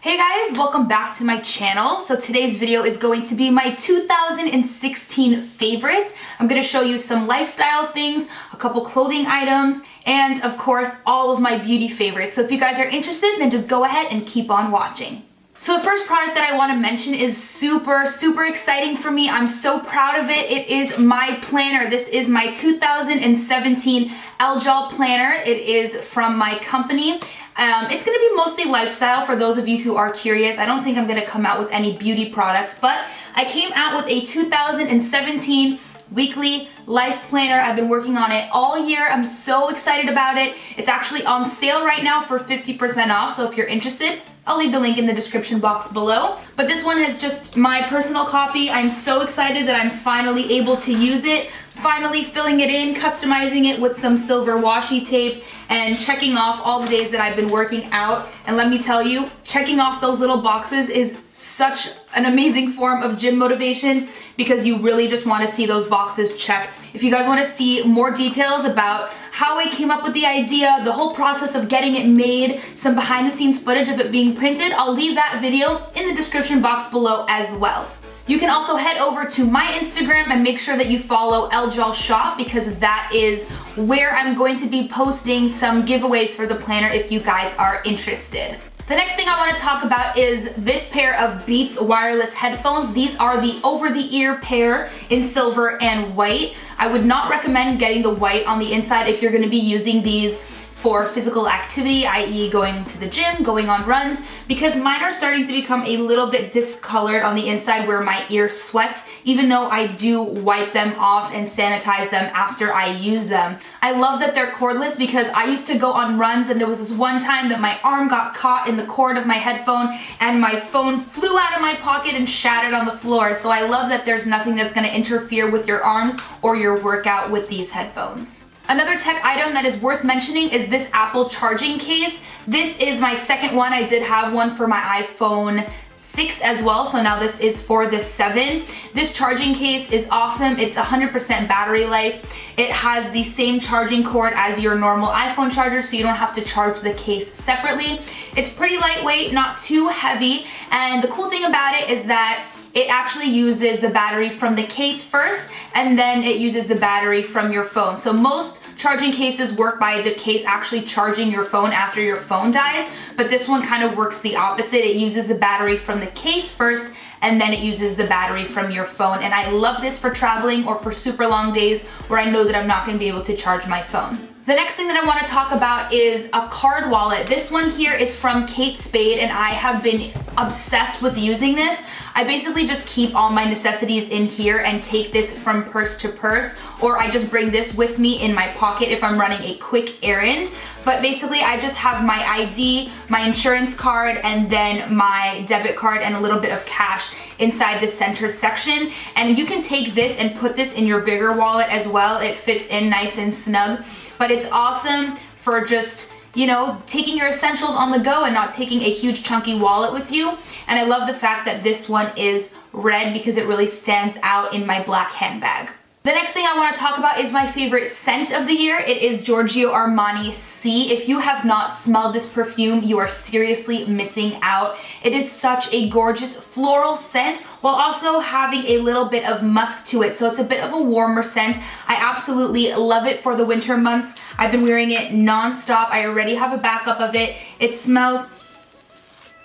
Hey guys, welcome back to my channel. So today's video is going to be my 2016 favorites. I'm going to show you some lifestyle things, a couple clothing items, and of course all of my beauty favorites. So if you guys are interested, then just go ahead and keep on watching. So the first product that I want to mention is super exciting for me. I'm so proud of it. It is my planner. This is my 2017 Gel planner. It is from my company. It's going to be mostly lifestyle for those of you who are curious. I don't think I'm going to come out with any beauty products, but I came out with a 2017 weekly life planner. I've been working on it all year. I'm so excited about it. It's actually on sale right now for 50% off, so if you're interested, I'll leave the link in the description box below. But this one is just my personal copy. I'm so excited that I'm finally able to use it, finally filling it in, customizing it with some silver washi tape, and checking off all the days that I've been working out. And let me tell you, checking off those little boxes is such an amazing form of gym motivation because you really just want to see those boxes checked. If you guys want to see more details about how I came up with the idea, the whole process of getting it made, some behind the scenes footage of it being printed, I'll leave that video in the description box below as well. You can also head over to my Instagram and make sure that you follow Gel Shop because that is where I'm going to be posting some giveaways for the planner if you guys are interested. The next thing I want to talk about is this pair of Beats wireless headphones. These are the over-the-ear pair in silver and white. I would not recommend getting the white on the inside if you're going to be using these for physical activity, i.e. going to the gym, going on runs, because mine are starting to become a little bit discolored on the inside where my ear sweats, even though I do wipe them off and sanitize them after I use them. I love that they're cordless because I used to go on runs and there was this one time that my arm got caught in the cord of my headphone and my phone flew out of my pocket and shattered on the floor. So I love that there's nothing that's going to interfere with your arms or your workout with these headphones. Another tech item that is worth mentioning is this Apple charging case. This is my second one. I did have one for my iPhone 6 as well, so now this is for the 7. This charging case is awesome. It's 100% battery life. It has the same charging cord as your normal iPhone charger, so you don't have to charge the case separately. It's pretty lightweight, not too heavy, and the cool thing about it is that it actually uses the battery from the case first, and then it uses the battery from your phone. So most charging cases work by the case actually charging your phone after your phone dies, but this one kind of works the opposite. It uses the battery from the case first, and then it uses the battery from your phone. And I love this for traveling or for super long days where I know that I'm not going to be able to charge my phone. The next thing that I want to talk about is a card wallet. This one here is from Kate Spade, and I have been obsessed with using this. I basically just keep all my necessities in here and take this from purse to purse, or I just bring this with me in my pocket if I'm running a quick errand. But basically I just have my ID, my insurance card, and then my debit card and a little bit of cash inside the center section. And you can take this and put this in your bigger wallet as well. It fits in nice and snug, but it's awesome for just, you know, taking your essentials on the go and not taking a huge chunky wallet with you. And I love the fact that this one is red because it really stands out in my black handbag. The next thing I want to talk about is my favorite scent of the year. It is Giorgio Armani C. If you have not smelled this perfume, you are seriously missing out. It is such a gorgeous floral scent while also having a little bit of musk to it. So it's a bit of a warmer scent. I absolutely love it for the winter months. I've been wearing it non-stop. I already have a backup of it. It smells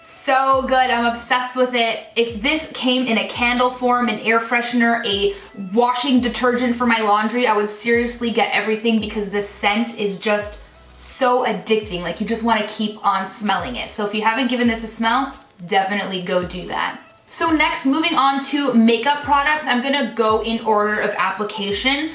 so good. I'm obsessed with it. If this came in a candle form, an air freshener, a washing detergent for my laundry, I would seriously get everything because this scent is just so addicting. Like, you just want to keep on smelling it. So if you haven't given this a smell, definitely go do that. So next, moving on to makeup products, I'm gonna go in order of application.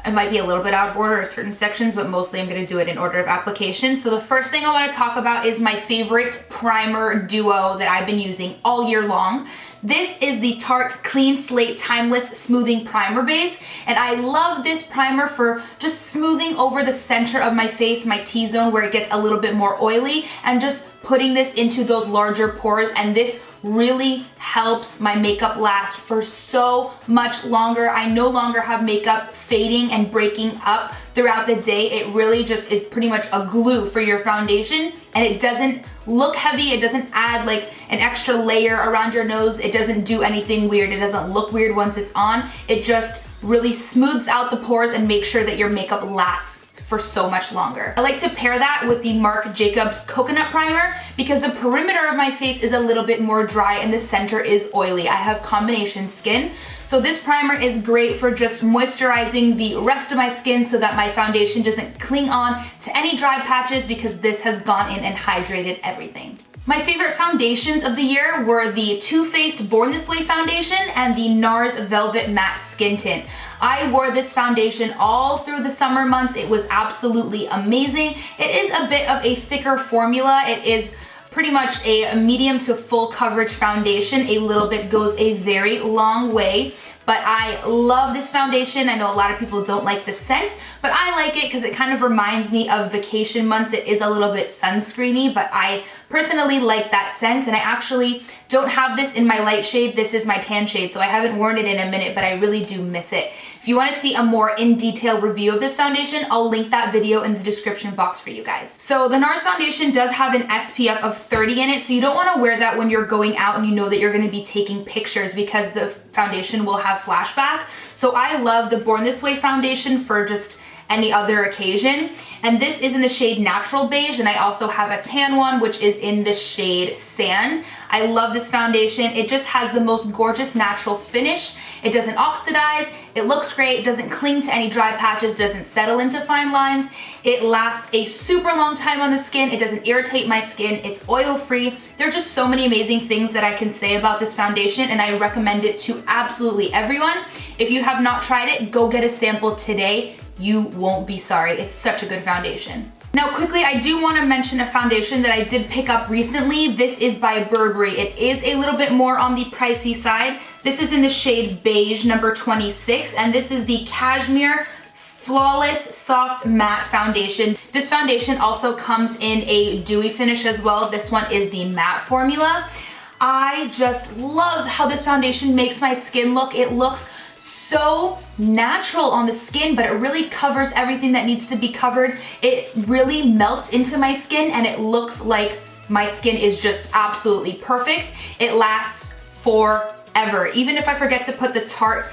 It might be a little bit out of order in certain sections, but mostly I'm gonna do it in order of application. So the first thing I wanna talk about is my favorite primer duo that I've been using all year long. This is the Tarte Clean Slate Timeless Smoothing Primer Base, and I love this primer for just smoothing over the center of my face, my T-zone where it gets a little bit more oily, and just putting this into those larger pores, and this really helps my makeup last for so much longer. I no longer have makeup fading and breaking up throughout the day. It really just is pretty much a glue for your foundation, and it doesn't look heavy. It doesn't add like an extra layer around your nose. It doesn't do anything weird. It doesn't look weird once it's on. It just really smooths out the pores and makes sure that your makeup lasts for so much longer. I like to pair that with the Marc Jacobs Coconut Primer because the perimeter of my face is a little bit more dry and the center is oily. I have combination skin, so this primer is great for just moisturizing the rest of my skin so that my foundation doesn't cling on to any dry patches because this has gone in and hydrated everything. My favorite foundations of the year were the Too Faced Born This Way foundation and the NARS Velvet Matte Skin Tint. I wore this foundation all through the summer months. It was absolutely amazing. It is a bit of a thicker formula. It is pretty much a medium to full coverage foundation. A little bit goes a very long way. But I love this foundation. I know a lot of people don't like the scent, but I like it because it kind of reminds me of vacation months. It is a little bit sunscreeny, but I personally like that scent, and I actually don't have this in my light shade. This is my tan shade, so I haven't worn it in a minute, but I really do miss it. If you want to see a more in-detail review of this foundation, I'll link that video in the description box for you guys. So the NARS foundation does have an SPF of 30 in it, so you don't want to wear that when you're going out and you know that you're going to be taking pictures because the foundation will have flashback. So I love the Born This Way foundation for just any other occasion. And this is in the shade Natural Beige, and I also have a tan one which is in the shade Sand. I love this foundation. It just has the most gorgeous natural finish. It doesn't oxidize, it looks great, it doesn't cling to any dry patches, doesn't settle into fine lines. It lasts a super long time on the skin, it doesn't irritate my skin, it's oil free. There are just so many amazing things that I can say about this foundation, and I recommend it to absolutely everyone. If you have not tried it, go get a sample today. You won't be sorry. It's such a good foundation. Now quickly, I do want to mention a foundation that I did pick up recently. This is by Burberry. It is a little bit more on the pricey side. This is in the shade Beige, number 26, and this is the Cashmere Flawless Soft Matte Foundation. This foundation also comes in a dewy finish as well. This one is the matte formula. I just love how this foundation makes my skin look. It looks so natural on the skin, but it really covers everything that needs to be covered. It really melts into my skin and it looks like my skin is just absolutely perfect. It lasts forever. Even if I forget to put the Tarte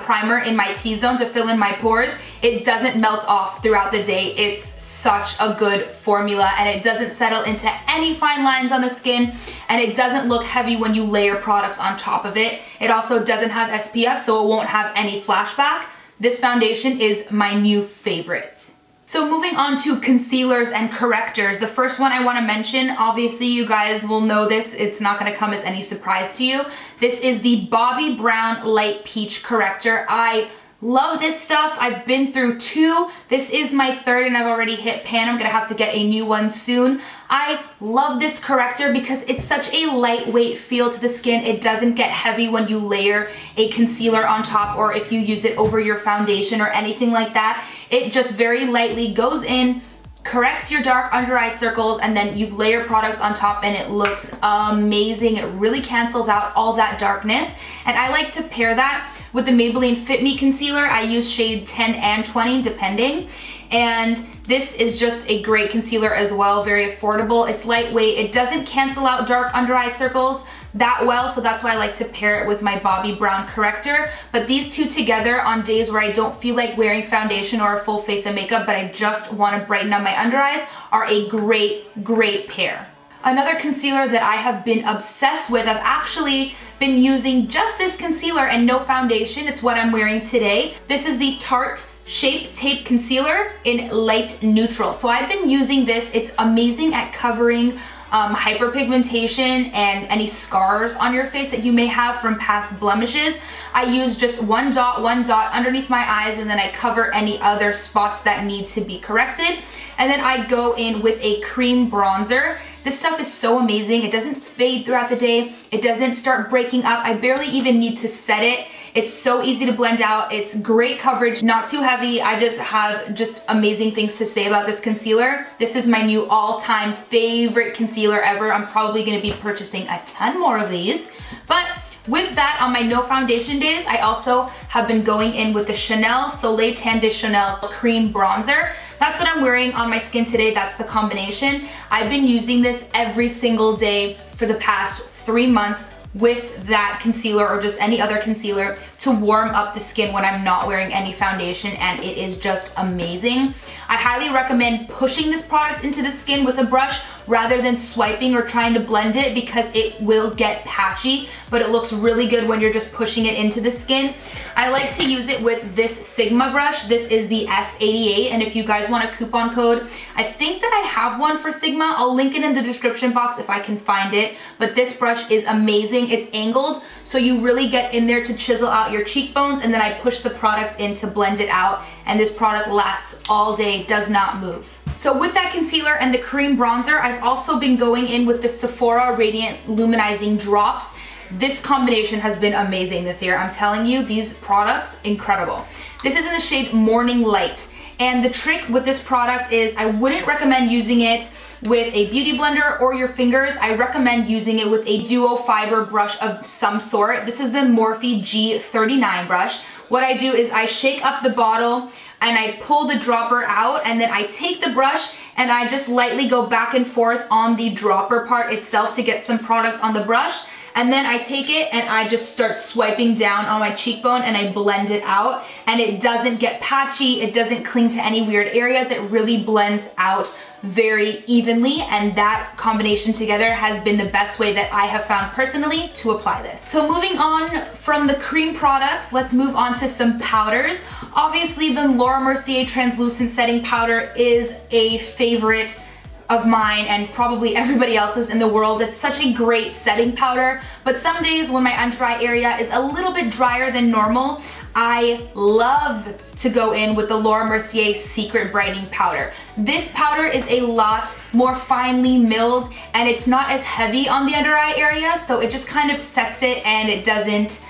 primer in my T-zone to fill in my pores, it doesn't melt off throughout the day. It's such a good formula, and it doesn't settle into any fine lines on the skin, and it doesn't look heavy when you layer products on top of it. It also doesn't have SPF, so it won't have any flashback. This foundation is my new favorite. So moving on to concealers and correctors, the first one I want to mention, obviously you guys will know this, it's not going to come as any surprise to you. This is the Bobbi Brown Light Peach Corrector. I love this stuff. I've been through two. This is my third and I've already hit pan. I'm gonna have to get a new one soon. I love this corrector because it's such a lightweight feel to the skin. It doesn't get heavy when you layer a concealer on top or if you use it over your foundation or anything like that. It just very lightly goes in, corrects your dark under eye circles, and then you layer products on top and it looks amazing. It really cancels out all that darkness. And I like to pair that with the Maybelline Fit Me Concealer. I use shade 10 and 20 depending. And this is just a great concealer as well, very affordable. It's lightweight, it doesn't cancel out dark under eye circles that well, so that's why I like to pair it with my Bobbi Brown corrector. But these two together on days where I don't feel like wearing foundation or a full face of makeup, but I just want to brighten up my under eyes, are a great pair. Another concealer that I have been obsessed with, I've actually been using just this concealer and no foundation. It's what I'm wearing today. This is the Tarte Shape Tape Concealer in Light Neutral. So I've been using this. It's amazing at covering hyperpigmentation and any scars on your face that you may have from past blemishes. I use just one dot underneath my eyes, and then I cover any other spots that need to be corrected. And then I go in with a cream bronzer. This stuff is so amazing. It doesn't fade throughout the day. It doesn't start breaking up. I barely even need to set it. It's so easy to blend out. It's great coverage, not too heavy. I just have amazing things to say about this concealer. This is my new all-time favorite concealer ever. I'm probably gonna be purchasing a ton more of these. But With that, on my no foundation days, I also have been going in with the Chanel Soleil Tan de Chanel Cream Bronzer. That's what I'm wearing on my skin today. That's the combination. I've been using this every single day for the past 3 months with that concealer or just any other concealer to warm up the skin when I'm not wearing any foundation, and it is just amazing. I highly recommend pushing this product into the skin with a brush rather than swiping or trying to blend it, because it will get patchy, but it looks really good when you're just pushing it into the skin. I like to use it with this Sigma brush. This is the F88, and if you guys want a coupon code, I think that I have one for Sigma. I'll link it in the description box if I can find it, but this brush is amazing. It's angled, so you really get in there to chisel out your cheekbones, and then I push the product in to blend it out, and this product lasts all day, does not move. So with that concealer and the cream bronzer, I've also been going in with the Sephora Radiant Luminizing Drops. This combination has been amazing this year. I'm telling you, these products, incredible. This is in the shade Morning Light. And the trick with this product is I wouldn't recommend using it with a beauty blender or your fingers. I recommend using it with a duo fiber brush of some sort. This is the Morphe G39 brush. What I do is I shake up the bottle and I pull the dropper out, and then I take the brush and I just lightly go back and forth on the dropper part itself to get some product on the brush. And then I take it and I just start swiping down on my cheekbone and I blend it out, and it doesn't get patchy, it doesn't cling to any weird areas, it really blends out very evenly, and that combination together has been the best way that I have found personally to apply this. So moving on from the cream products, let's move on to some powders. Obviously the Laura Mercier Translucent Setting Powder is a favorite of mine and probably everybody else's in the world. It's such a great setting powder, but some days when my under eye area is a little bit drier than normal, I love to go in with the Laura Mercier Secret Brightening Powder. This powder is a lot more finely milled and it's not as heavy on the under eye area, so it just kind of sets it and it doesn't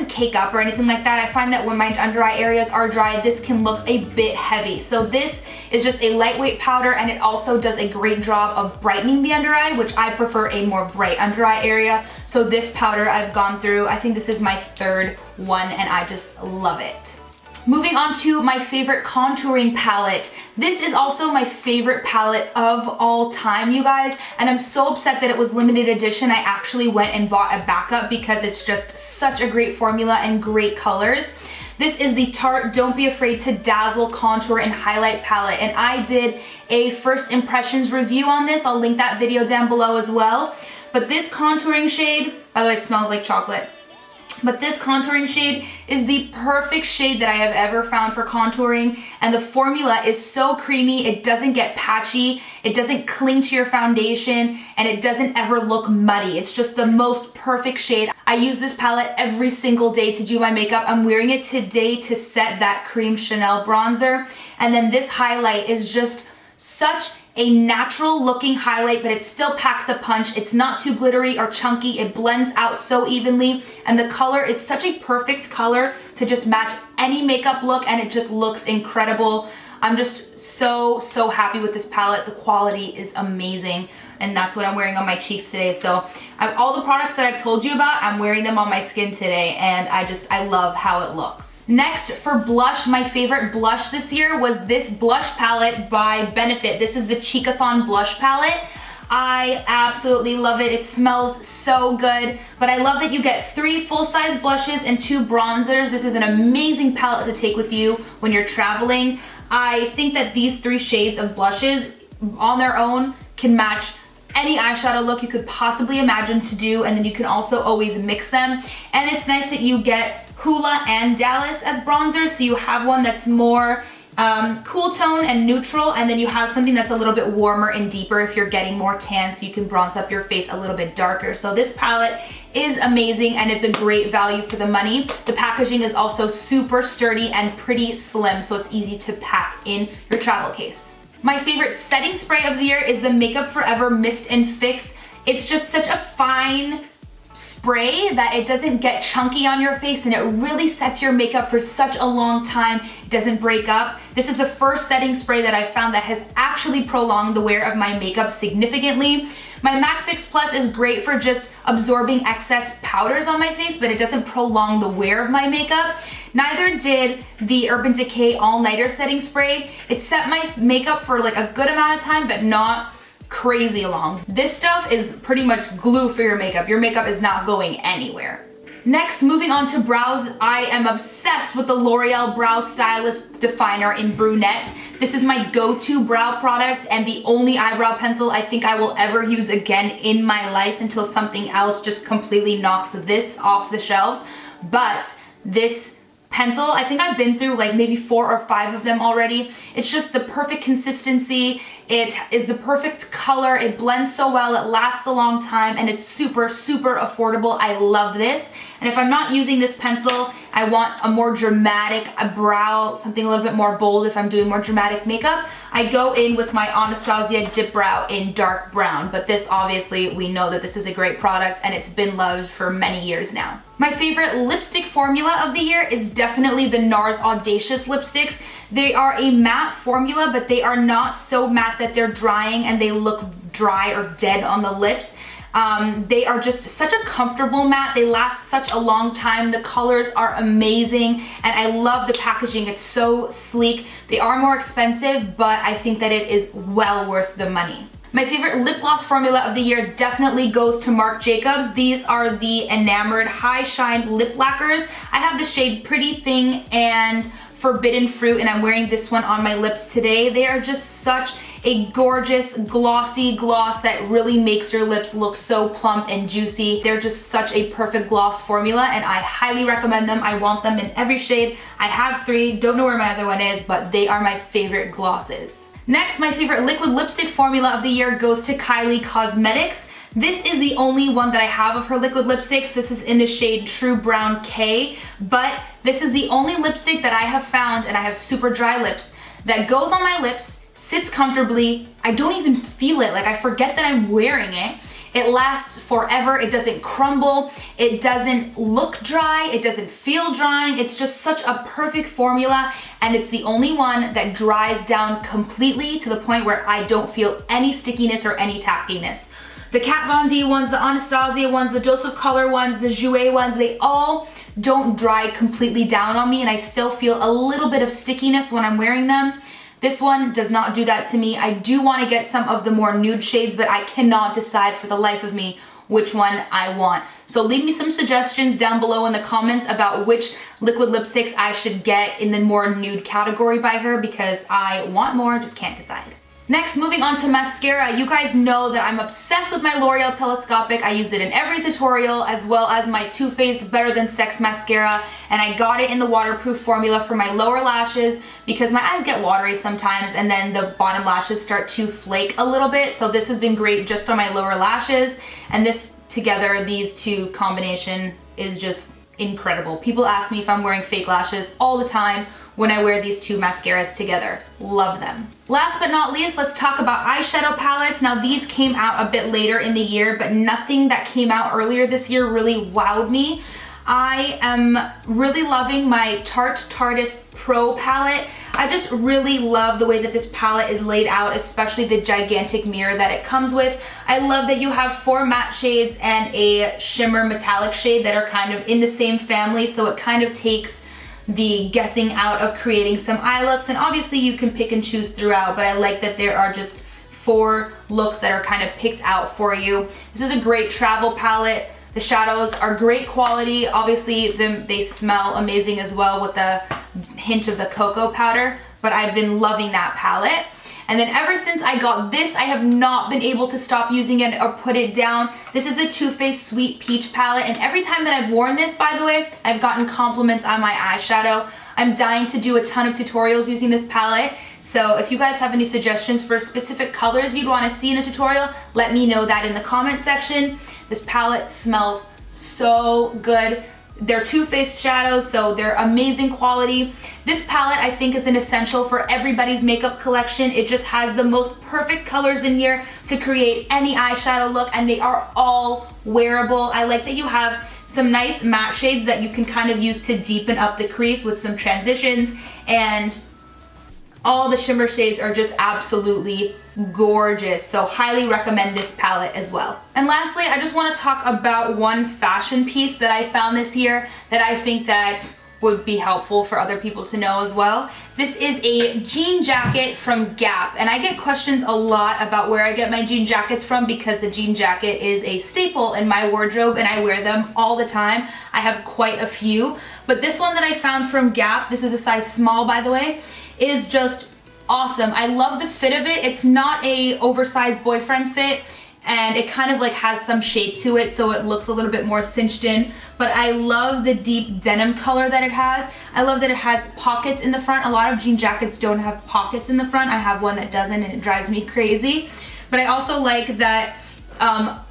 cake up or anything like that. I find that when my under eye areas are dry, this can look a bit heavy. So this is just a lightweight powder, and it also does a great job of brightening the under eye, which I prefer a more bright under eye area. So this powder I've gone through, I think this is my third one, and I just love it. Moving on to my favorite contouring palette. This is also my favorite palette of all time, you guys, and I'm so upset that it was limited edition. I actually went and bought a backup because it's just such a great formula and great colors. This is the Tarte Don't Be Afraid to Dazzle Contour and Highlight Palette, and I did a first impressions review on this. I'll link that video down below as well. But this contouring shade, by the way, it smells like chocolate. But this contouring shade is the perfect shade that I have ever found for contouring, and the formula is so creamy, it doesn't get patchy, it doesn't cling to your foundation, and it doesn't ever look muddy. It's just the most perfect shade. I use this palette every single day to do my makeup. I'm wearing it today to set that cream Chanel bronzer, and then this highlight is just such a natural looking highlight, but it still packs a punch. It's not too glittery or chunky. It blends out so evenly, and the color is such a perfect color to just match any makeup look, and it just looks incredible. I'm just so happy with this palette. The quality is amazing, and that's what I'm wearing on my cheeks today. So all the products that I've told you about, I'm wearing them on my skin today, and I love how it looks. Next, for blush, my favorite blush this year was this blush palette by Benefit. This is the Cheekathon blush palette. I absolutely love it. It smells so good, but I love that you get 3 full-size blushes and 2 bronzers. This is an amazing palette to take with you when you're traveling. I think that these 3 shades of blushes on their own can match any eyeshadow look you could possibly imagine to do, and then you can also always mix them. And it's nice that you get Hoola and Dallas as bronzers, so you have one that's more cool tone and neutral, and then you have something that's a little bit warmer and deeper if you're getting more tan, so you can bronze up your face a little bit darker. So this palette is amazing, and it's a great value for the money. The packaging is also super sturdy and pretty slim, so it's easy to pack in your travel case. My favorite setting spray of the year is the Makeup Forever Mist and Fix. It's just such a fine spray that it doesn't get chunky on your face, and it really sets your makeup for such a long time. It doesn't break up. This is the first setting spray that I found that has actually prolonged the wear of my makeup significantly. My MAC Fix Plus is great for just absorbing excess powders on my face, but it doesn't prolong the wear of my makeup. Neither did the Urban Decay All Nighter Setting Spray. It set my makeup for like a good amount of time, but not crazy long. This stuff is pretty much glue for your makeup. Your makeup is not going anywhere. Next, moving on to brows, I am obsessed with the L'Oreal Brow Stylist Definer in Brunette. This is my go-to brow product and the only eyebrow pencil I think I will ever use again in my life until something else just completely knocks this off the shelves. But this pencil, I think I've been through like maybe 4 or 5 of them already. It's just the perfect consistency. It is the perfect color. It blends so well. It lasts a long time, and it's super, super affordable. I love this. And if I'm not using this pencil, I want a more dramatic brow, something a little bit more bold if I'm doing more dramatic makeup, I go in with my Anastasia Dip Brow in dark brown. But this, obviously, we know that this is a great product and it's been loved for many years now. My favorite lipstick formula of the year is definitely the NARS Audacious lipsticks. They are a matte formula, but they are not so matte that they're drying and they look dry or dead on the lips. They are just such a comfortable matte. They last such a long time. The colors are amazing, and I love the packaging. It's so sleek. They are more expensive, but I think that it is well worth the money. My favorite lip gloss formula of the year definitely goes to Marc Jacobs. These are the Enamored High Shine Lip Lacquers. I have the shade Pretty Thing and Forbidden Fruit, and I'm wearing this one on my lips today. They are just such a gorgeous glossy gloss that really makes your lips look so plump and juicy. They're just such a perfect gloss formula, and I highly recommend them. I want them in every shade. I have 3, don't know where my other one is, but they are my favorite glosses. Next, my favorite liquid lipstick formula of the year goes to Kylie Cosmetics. This is the only one that I have of her liquid lipsticks. This is in the shade True Brown K, but this is the only lipstick that I have found, and I have super dry lips, that goes on my lips, sits comfortably. I don't even feel it. Like, I forget that I'm wearing it. It lasts forever. It doesn't crumble. It doesn't look dry. It doesn't feel drying. It's just such a perfect formula, and it's the only one that dries down completely to the point where I don't feel any stickiness or any tackiness. The Kat Von D ones, the Anastasia ones, the Dose of Color ones, the Jouer ones, they all don't dry completely down on me, and I still feel a little bit of stickiness when I'm wearing them. This one does not do that to me. I do want to get some of the more nude shades, but I cannot decide for the life of me which one I want. So leave me some suggestions down below in the comments about which liquid lipsticks I should get in the more nude category by her, because I want more, just can't decide. Next, moving on to mascara. You guys know that I'm obsessed with my L'Oreal Telescopic. I use it in every tutorial, as well as my Too Faced Better Than Sex mascara, and I got it in the waterproof formula for my lower lashes because my eyes get watery sometimes and then the bottom lashes start to flake a little bit. So this has been great just on my lower lashes, and this together, these two combination is just incredible. People ask me if I'm wearing fake lashes all the time when I wear these two mascaras together. Love them. Last but not least, let's talk about eyeshadow palettes. Now, these came out a bit later in the year, but nothing that came out earlier this year really wowed me. I am really loving my Tarte Pro palette. I just really love the way that this palette is laid out, especially the gigantic mirror that it comes with. I love that you have 4 matte shades and a shimmer metallic shade that are kind of in the same family, so it kind of takes the guessing out of creating some eye looks, and obviously you can pick and choose throughout, but I like that there are just 4 looks that are kind of picked out for you. This is a great travel palette. The shadows are great quality. Obviously they smell amazing as well with the hint of the cocoa powder, but I've been loving that palette. And then ever since I got this, I have not been able to stop using it or put it down. This is the Too Faced Sweet Peach palette, and every time that I've worn this, by the way, I've gotten compliments on my eyeshadow. I'm dying to do a ton of tutorials using this palette, so if you guys have any suggestions for specific colors you'd want to see in a tutorial, let me know that in the comment section. This palette smells so good. They're Too Faced shadows, so they're amazing quality. This palette I think is an essential for everybody's makeup collection. It just has the most perfect colors in here to create any eyeshadow look, and they are all wearable. I like that you have some nice matte shades that you can kind of use to deepen up the crease with some transitions, and all the shimmer shades are just absolutely gorgeous. So highly recommend this palette as well. And lastly, I just want to talk about one fashion piece that I found this year that I think that would be helpful for other people to know as well. This is a jean jacket from Gap, and I get questions a lot about where I get my jean jackets from because the jean jacket is a staple in my wardrobe and I wear them all the time. I have quite a few, but this one that I found from Gap, this is a size small by the way, is just awesome. I love the fit of it. It's not a oversized boyfriend fit, and it kind of like has some shape to it, so it looks a little bit more cinched in, but I love the deep denim color that it has. I love that it has pockets in the front. A lot of jean jackets don't have pockets in the front. I have one that doesn't, and it drives me crazy. But I also like that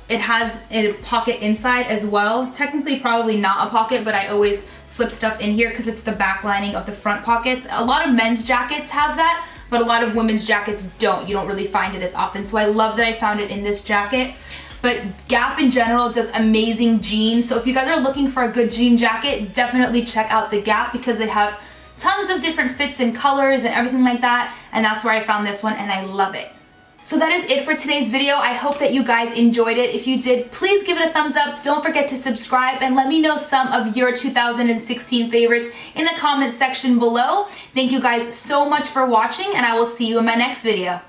it has a pocket inside as well. Technically probably not a pocket, but I always slip stuff in here because it's the back lining of the front pockets. A lot of men's jackets have that, but a lot of women's jackets don't. You don't really find it as often. So I love that I found it in this jacket. But Gap in general does amazing jeans. So if you guys are looking for a good jean jacket, definitely check out the Gap because they have tons of different fits and colors and everything like that. And that's where I found this one, and I love it. So that is it for today's video. I hope that you guys enjoyed it. If you did, please give it a thumbs up. Don't forget to subscribe and let me know some of your 2016 favorites in the comments section below. Thank you guys so much for watching, and I will see you in my next video.